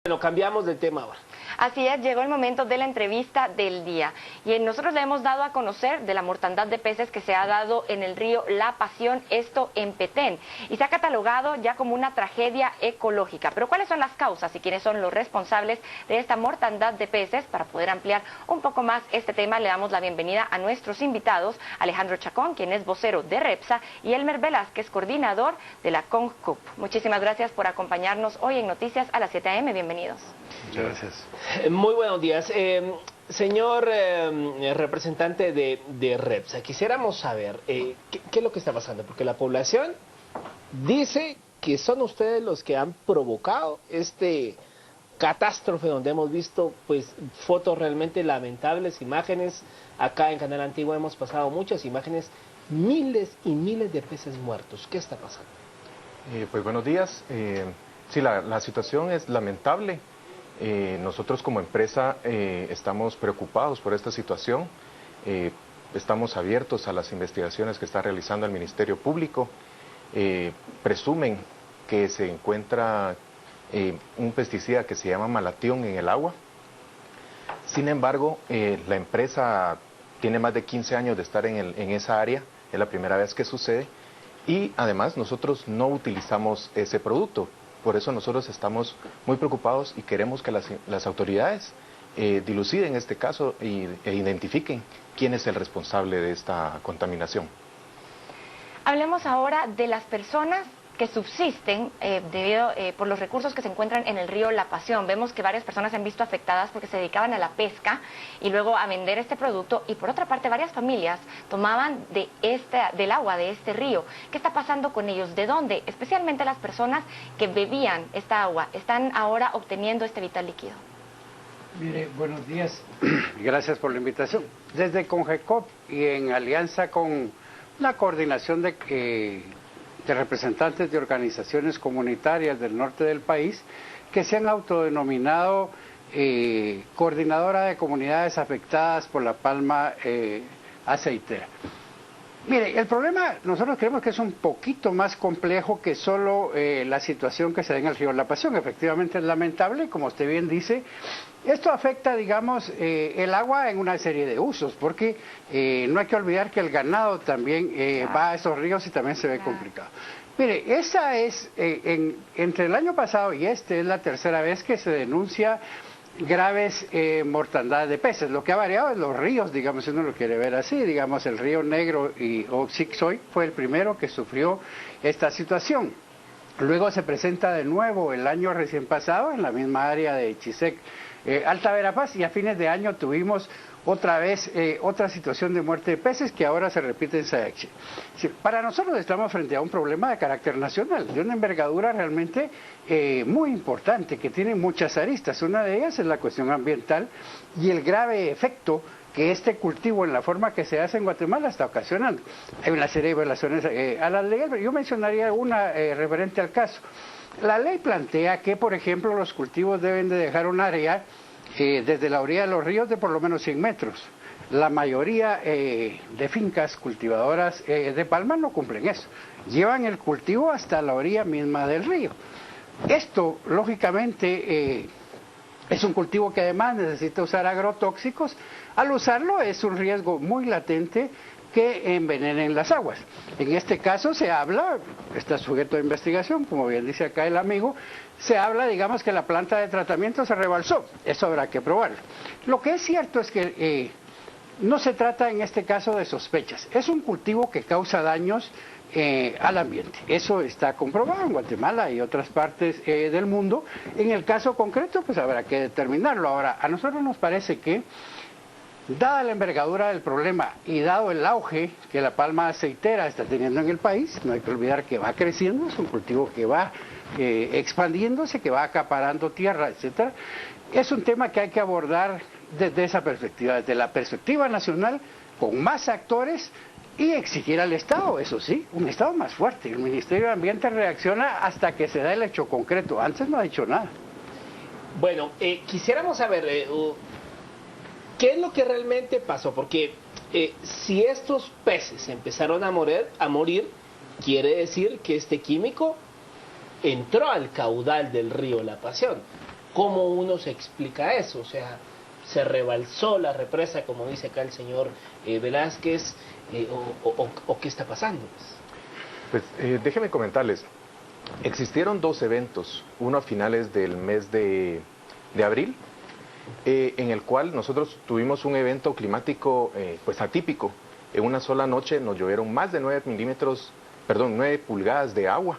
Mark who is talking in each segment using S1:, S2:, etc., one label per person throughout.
S1: Bueno, cambiamos de tema ahora.
S2: Así es, llegó el momento de la entrevista del día y nosotros le hemos dado a conocer de la mortandad de peces que se ha dado en el río La Pasión, esto en Petén, y se ha catalogado ya como una tragedia ecológica. Pero ¿cuáles son las causas y quiénes son los responsables de esta mortandad de peces? Para poder ampliar un poco más este tema, le damos la bienvenida a nuestros invitados, Alejandro Chacón, quien es vocero de REPSA, y Elmer Velázquez, coordinador de la CONCUP. Muchísimas gracias por acompañarnos hoy en Noticias a las 7 a.m. Bienvenidos.
S3: Muchas gracias.
S1: Muy buenos días. Señor representante de REPSA, quisiéramos saber qué es lo que está pasando, porque la población dice que son ustedes los que han provocado este catástrofe donde hemos visto pues fotos realmente lamentables, imágenes. Acá en Canal Antiguo hemos pasado muchas imágenes, miles y miles de peces muertos. ¿Qué está pasando?
S3: Pues buenos días. Sí, la situación es lamentable. Nosotros como empresa estamos preocupados por esta situación. Estamos abiertos a las investigaciones que está realizando el Ministerio Público. Presumen que se encuentra un pesticida que se llama malatión en el agua. Sin embargo, la empresa tiene más de 15 años de estar en esa área, es la primera vez que sucede, y además nosotros no utilizamos ese producto. Por eso nosotros estamos muy preocupados y queremos que las autoridades diluciden este caso e identifiquen quién es el responsable de esta contaminación.
S2: Hablemos ahora de las personas que subsisten por los recursos que se encuentran en el río La Pasión. Vemos que varias personas se han visto afectadas porque se dedicaban a la pesca y luego a vender este producto, y por otra parte varias familias tomaban del agua de este río. ¿Qué está pasando con ellos? ¿De dónde? Especialmente las personas que bebían esta agua están ahora obteniendo este vital líquido.
S4: Mire, buenos días. Gracias por la invitación. Desde CONGECOP y en alianza con la coordinación de representantes de organizaciones comunitarias del norte del país que se han autodenominado Coordinadora de Comunidades Afectadas por la Palma Aceitera. Mire, el problema nosotros creemos que es un poquito más complejo que solo la situación que se da en el río La Pasión. Efectivamente es lamentable, como usted bien dice. Esto afecta, digamos, el agua en una serie de usos, porque no hay que olvidar que el ganado también va a esos ríos y también se ve complicado. Mire, esa es, entre el año pasado y este, es la tercera vez que se denuncia graves mortandad de peces. Lo que ha variado es los ríos, digamos, si uno lo quiere ver así, digamos, el río Negro y Oxixoy fue el primero que sufrió esta situación. Luego se presenta de nuevo el año recién pasado en la misma área de Chisec, Alta Verapaz, y a fines de año tuvimos otra vez otra situación de muerte de peces que ahora se repite en Sayaxi. Para nosotros estamos frente a un problema de carácter nacional, de una envergadura realmente muy importante, que tiene muchas aristas. Una de ellas es la cuestión ambiental y el grave efecto que este cultivo en la forma que se hace en Guatemala está ocasionando. Hay una serie de violaciones a la ley. Yo mencionaría una referente al caso. La ley plantea que, por ejemplo, los cultivos deben de dejar un área desde la orilla de los ríos de por lo menos 100 metros. La mayoría de fincas cultivadoras de palma no cumplen eso. Llevan el cultivo hasta la orilla misma del río. Esto, lógicamente, es un cultivo que además necesita usar agrotóxicos. Al usarlo es un riesgo muy latente que envenenen las aguas. En este caso se habla, está sujeto a investigación, como bien dice acá el amigo, se habla, digamos, que la planta de tratamiento se rebalsó. Eso habrá que probarlo. Lo que es cierto es que no se trata en este caso de sospechas. Es un cultivo que causa daños al ambiente. Eso está comprobado en Guatemala y otras partes del mundo. En el caso concreto, pues habrá que determinarlo. Ahora, a nosotros nos parece que, dada la envergadura del problema y dado el auge que la palma aceitera está teniendo en el país, no hay que olvidar que va creciendo, es un cultivo que va expandiéndose, que va acaparando tierra, etcétera. Es un tema que hay que abordar desde esa perspectiva, desde la perspectiva nacional, con más actores y exigir al Estado, eso sí, un Estado más fuerte. El Ministerio de Ambiente reacciona hasta que se da el hecho concreto, antes no ha dicho nada.
S1: Bueno, quisiéramos saber qué es lo que realmente pasó, porque si estos peces empezaron a morir, quiere decir que este químico entró al caudal del río La Pasión. ¿Cómo uno se explica eso? O sea, ¿se rebalsó la represa, como dice acá el señor Velázquez, o qué está pasando?
S3: Pues déjenme comentarles, existieron dos eventos, uno a finales del mes de abril, en el cual nosotros tuvimos un evento climático pues atípico. En una sola noche nos llovieron más de 9 pulgadas de agua.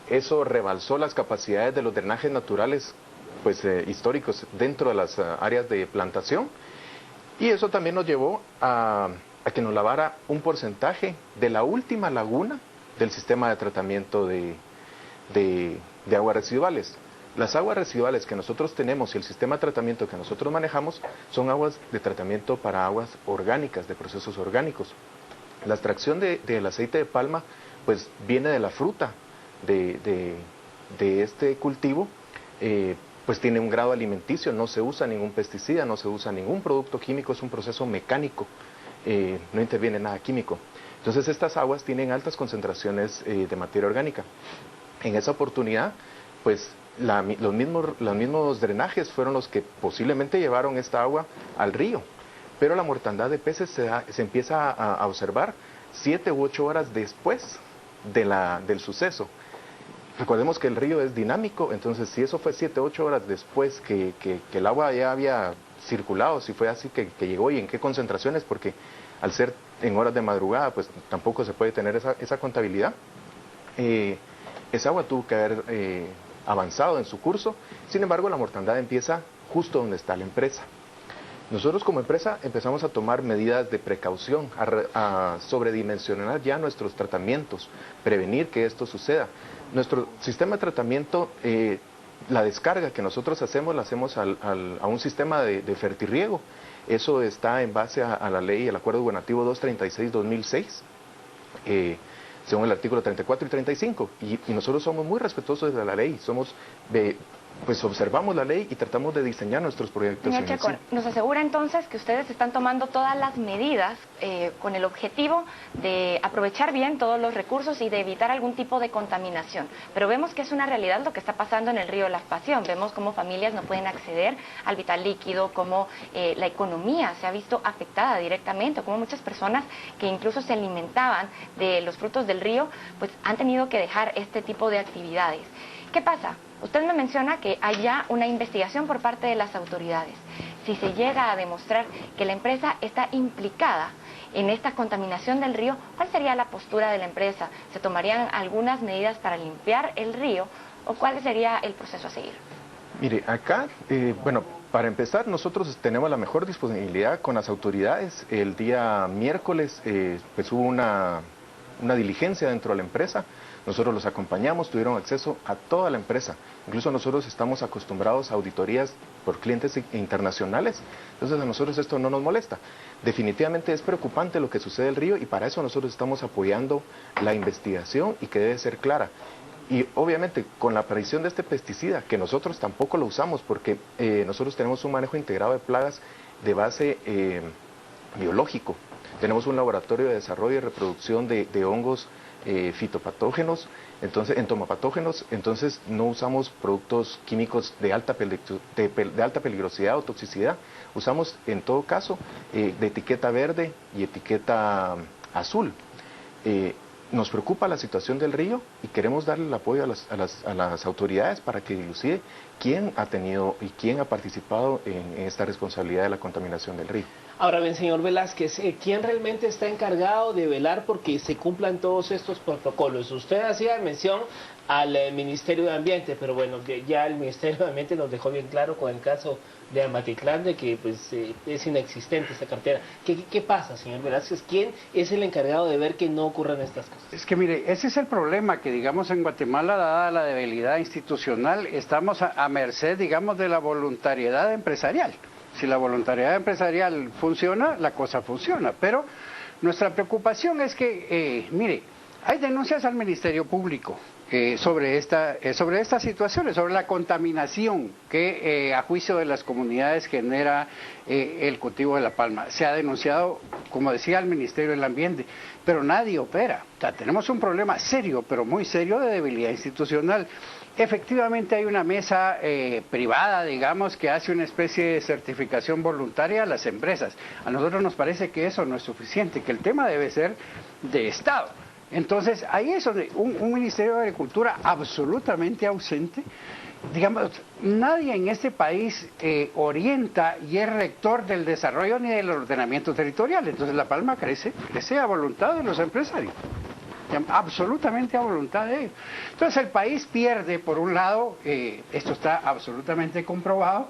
S3: Eso rebalsó las capacidades de los drenajes naturales pues históricos dentro de las áreas de plantación, y eso también nos llevó a que nos lavara un porcentaje de la última laguna del sistema de tratamiento de aguas residuales. Las aguas residuales que nosotros tenemos y el sistema de tratamiento que nosotros manejamos son aguas de tratamiento para aguas orgánicas, de procesos orgánicos. La extracción del aceite de palma pues viene de la fruta de este cultivo, pues tiene un grado alimenticio, no se usa ningún pesticida, no se usa ningún producto químico, es un proceso mecánico, no interviene nada químico. Entonces estas aguas tienen altas concentraciones de materia orgánica. En esa oportunidad, pues los mismos drenajes fueron los que posiblemente llevaron esta agua al río, pero la mortandad de peces se empieza a observar 7 u 8 horas después del suceso. Recordemos que el río es dinámico, entonces si eso fue 7 u 8 horas después que el agua ya había circulado, si fue así que llegó y en qué concentraciones, porque al ser en horas de madrugada pues tampoco se puede tener esa contabilidad, esa agua tuvo que haber avanzado en su curso. Sin embargo, la mortandad empieza justo donde está la empresa. Nosotros como empresa empezamos a tomar medidas de precaución, a sobredimensionar ya nuestros tratamientos, prevenir que esto suceda. Nuestro sistema de tratamiento, la descarga que nosotros hacemos, la hacemos a un sistema de fertirriego. Eso está en base a la ley, el Acuerdo Gubernativo 236-2006, según el artículo 34 y 35. Y nosotros somos muy respetuosos de la ley, pues observamos la ley y tratamos de diseñar nuestros proyectos.
S2: Señor Chacón, nos asegura entonces que ustedes están tomando todas las medidas con el objetivo de aprovechar bien todos los recursos y de evitar algún tipo de contaminación. Pero vemos que es una realidad lo que está pasando en el río La Pasión. Vemos cómo familias no pueden acceder al vital líquido, cómo la economía se ha visto afectada directamente, cómo muchas personas que incluso se alimentaban de los frutos del río, pues han tenido que dejar este tipo de actividades. ¿Qué pasa? Usted me menciona que hay ya una investigación por parte de las autoridades. Si se llega a demostrar que la empresa está implicada en esta contaminación del río, ¿cuál sería la postura de la empresa? ¿Se tomarían algunas medidas para limpiar el río o cuál sería el proceso a seguir?
S3: Mire, acá, bueno, para empezar, nosotros tenemos la mejor disponibilidad con las autoridades. El día miércoles pues hubo una diligencia dentro de la empresa. Nosotros los acompañamos, tuvieron acceso a toda la empresa. Incluso nosotros estamos acostumbrados a auditorías por clientes internacionales. Entonces a nosotros esto no nos molesta. Definitivamente es preocupante lo que sucede en el río y para eso nosotros estamos apoyando la investigación y que debe ser clara. Y obviamente con la aparición de este pesticida, que nosotros tampoco lo usamos porque nosotros tenemos un manejo integrado de plagas de base biológico. Tenemos un laboratorio de desarrollo y reproducción de hongos fitopatógenos, entomopatógenos, entonces no usamos productos químicos de alta peligrosidad o toxicidad. Usamos en todo caso de etiqueta verde y etiqueta azul. Nos preocupa la situación del río y queremos darle el apoyo a las autoridades para que dilucide quién ha tenido y quién ha participado en esta responsabilidad de la contaminación del río.
S1: Ahora bien, señor Velázquez, ¿quién realmente está encargado de velar porque se cumplan todos estos protocolos? Usted hacía mención al Ministerio de Ambiente, pero bueno, ya el Ministerio de Ambiente nos dejó bien claro con el caso de Amatitlán de que pues es inexistente esta cartera. ¿Qué pasa, señor Velázquez? ¿Quién es el encargado de ver que no ocurran estas cosas?
S4: Es que mire, ese es el problema, que digamos en Guatemala, dada la debilidad institucional, estamos a merced, digamos, de la voluntariedad empresarial. Si la voluntariedad empresarial funciona, la cosa funciona. Pero nuestra preocupación es que, mire, hay denuncias al Ministerio Público, sobre estas situaciones, sobre la contaminación que a juicio de las comunidades genera el cultivo de la palma. Se ha denunciado, como decía el Ministerio del Ambiente, pero nadie opera. O sea, tenemos un problema serio, pero muy serio, de debilidad institucional. Efectivamente hay una mesa privada, digamos, que hace una especie de certificación voluntaria a las empresas. A nosotros nos parece que eso no es suficiente, que el tema debe ser de Estado. Entonces, ahí es donde un Ministerio de Agricultura absolutamente ausente. Digamos, nadie en este país orienta y es rector del desarrollo ni del ordenamiento territorial. Entonces, La Palma crece a voluntad de los empresarios, absolutamente a voluntad de ellos. Entonces, el país pierde, por un lado, esto está absolutamente comprobado,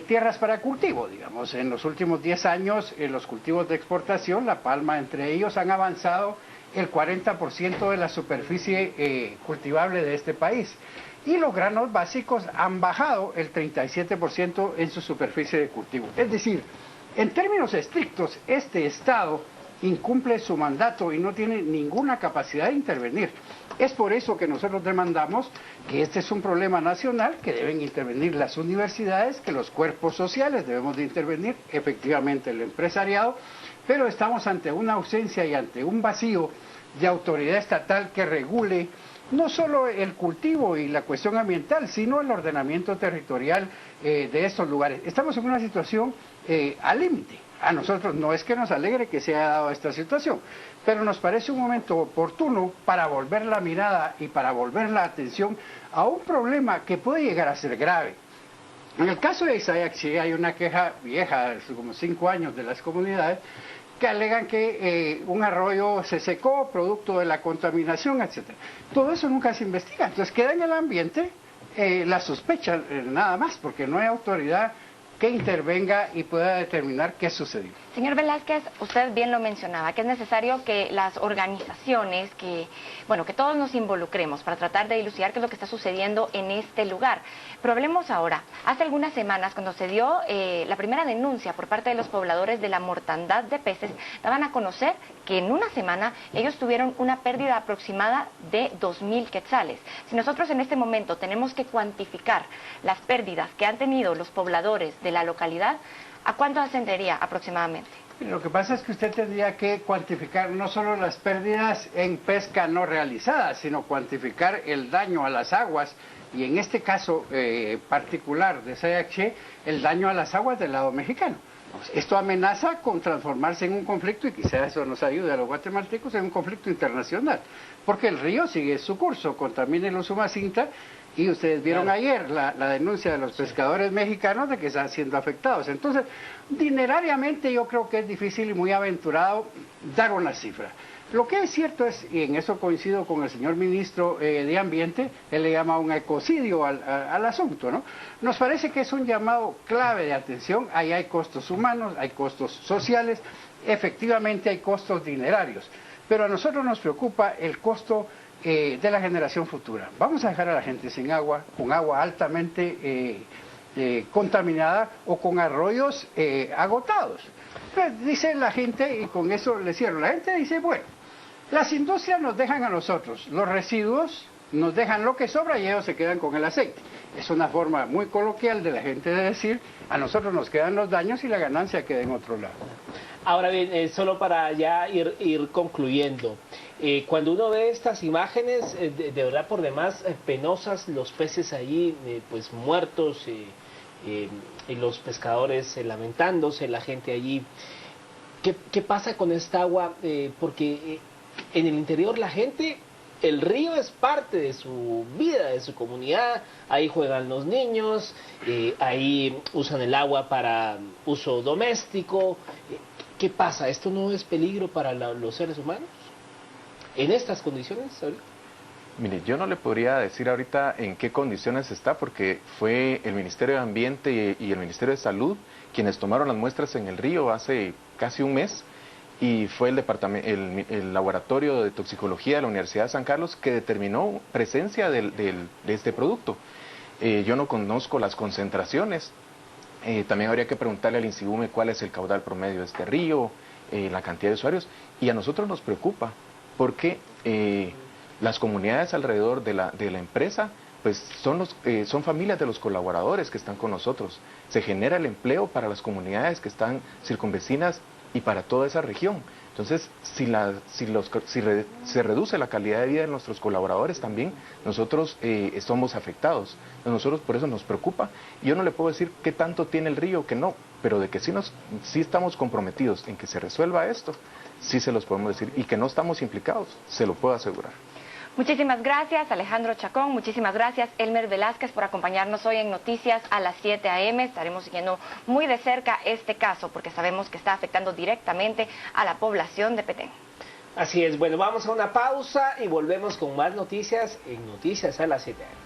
S4: tierras para cultivo, digamos. En los últimos 10 años, en los cultivos de exportación, La Palma entre ellos han avanzado el 40% de la superficie cultivable de este país. Y los granos básicos han bajado el 37% en su superficie de cultivo. Es decir, en términos estrictos, este Estado incumple su mandato y no tiene ninguna capacidad de intervenir. Es por eso que nosotros demandamos que este es un problema nacional, que deben intervenir las universidades, que los cuerpos sociales debemos de intervenir, efectivamente el empresariado, pero estamos ante una ausencia y ante un vacío de autoridad estatal que regule no solo el cultivo y la cuestión ambiental, sino el ordenamiento territorial de estos lugares. Estamos en una situación al límite. A nosotros no es que nos alegre que se haya dado esta situación, pero nos parece un momento oportuno para volver la mirada y para volver la atención a un problema que puede llegar a ser grave. En el caso de Isayaxi hay una queja vieja, hace como 5 años, de las comunidades que alegan que un arroyo se secó producto de la contaminación, etcétera. Todo eso nunca se investiga, entonces queda en el ambiente la sospecha nada más, porque no hay autoridad que intervenga y pueda determinar qué sucedió.
S2: Señor Velázquez, usted bien lo mencionaba, que es necesario que las organizaciones, que todos nos involucremos para tratar de dilucidar qué es lo que está sucediendo en este lugar. Pero hablemos ahora. Hace algunas semanas, cuando se dio la primera denuncia por parte de los pobladores de la mortandad de peces, daban a conocer que en una semana ellos tuvieron una pérdida aproximada de 2.000 quetzales. Si nosotros en este momento tenemos que cuantificar las pérdidas que han tenido los pobladores de la localidad, ¿a cuánto ascendería aproximadamente?
S4: Lo que pasa es que usted tendría que cuantificar no solo las pérdidas en pesca no realizada, sino cuantificar el daño a las aguas, y en este caso particular de Sayaché, el daño a las aguas del lado mexicano. Esto amenaza con transformarse en un conflicto, y quizás eso nos ayude a los guatemaltecos, en un conflicto internacional, porque el río sigue su curso, contamina el Usumacinta, y ustedes vieron ayer la denuncia de los pescadores mexicanos de que están siendo afectados. Entonces, dinerariamente yo creo que es difícil y muy aventurado dar una cifra. Lo que es cierto es, y en eso coincido con el señor ministro de Ambiente, él le llama un ecocidio al asunto, ¿no? Nos parece que es un llamado clave de atención. Ahí hay costos humanos, hay costos sociales, efectivamente hay costos dinerarios, pero a nosotros nos preocupa el costo de la generación futura. Vamos a dejar a la gente sin agua, con agua altamente contaminada o con arroyos agotados. Pues dice la gente, y con eso le cierro, la gente dice, bueno, las industrias nos dejan a nosotros los residuos, nos dejan lo que sobra y ellos se quedan con el aceite. Es una forma muy coloquial de la gente de decir, a nosotros nos quedan los daños y la ganancia queda en otro lado.
S1: Ahora bien, solo para ya ir concluyendo, cuando uno ve estas imágenes, de verdad por demás penosas, los peces allí pues muertos, y los pescadores lamentándose, la gente allí, ¿qué pasa con esta agua? Porque en el interior la gente, el río es parte de su vida, de su comunidad, ahí juegan los niños, ahí usan el agua para uso doméstico. ¿Qué pasa? ¿Esto no es peligro para los seres humanos en estas condiciones ahorita?
S3: Mire, yo no le podría decir ahorita en qué condiciones está, porque fue el Ministerio de Ambiente y el Ministerio de Salud quienes tomaron las muestras en el río hace casi un mes, y fue el laboratorio de toxicología de la Universidad de San Carlos que determinó presencia de este producto. Yo no conozco las concentraciones. También habría que preguntarle al INSIGUME cuál es el caudal promedio de este río, la cantidad de usuarios, y a nosotros nos preocupa porque Las comunidades alrededor de la empresa pues son familias de los colaboradores que están con nosotros. Se genera el empleo para las comunidades que están circunvecinas y para toda esa región. Entonces, si se reduce la calidad de vida de nuestros colaboradores también, nosotros somos afectados. Nosotros por eso nos preocupa. Yo no le puedo decir qué tanto tiene el río, que no, pero de que sí estamos comprometidos en que se resuelva esto, sí se los podemos decir. Y que no estamos implicados, se lo puedo asegurar.
S2: Muchísimas gracias, Alejandro Chacón. Muchísimas gracias, Elmer Velázquez, por acompañarnos hoy en Noticias a las 7 a.m. Estaremos siguiendo muy de cerca este caso porque sabemos que está afectando directamente a la población de Petén.
S1: Así es. Bueno, vamos a una pausa y volvemos con más noticias en Noticias a las 7 a.m.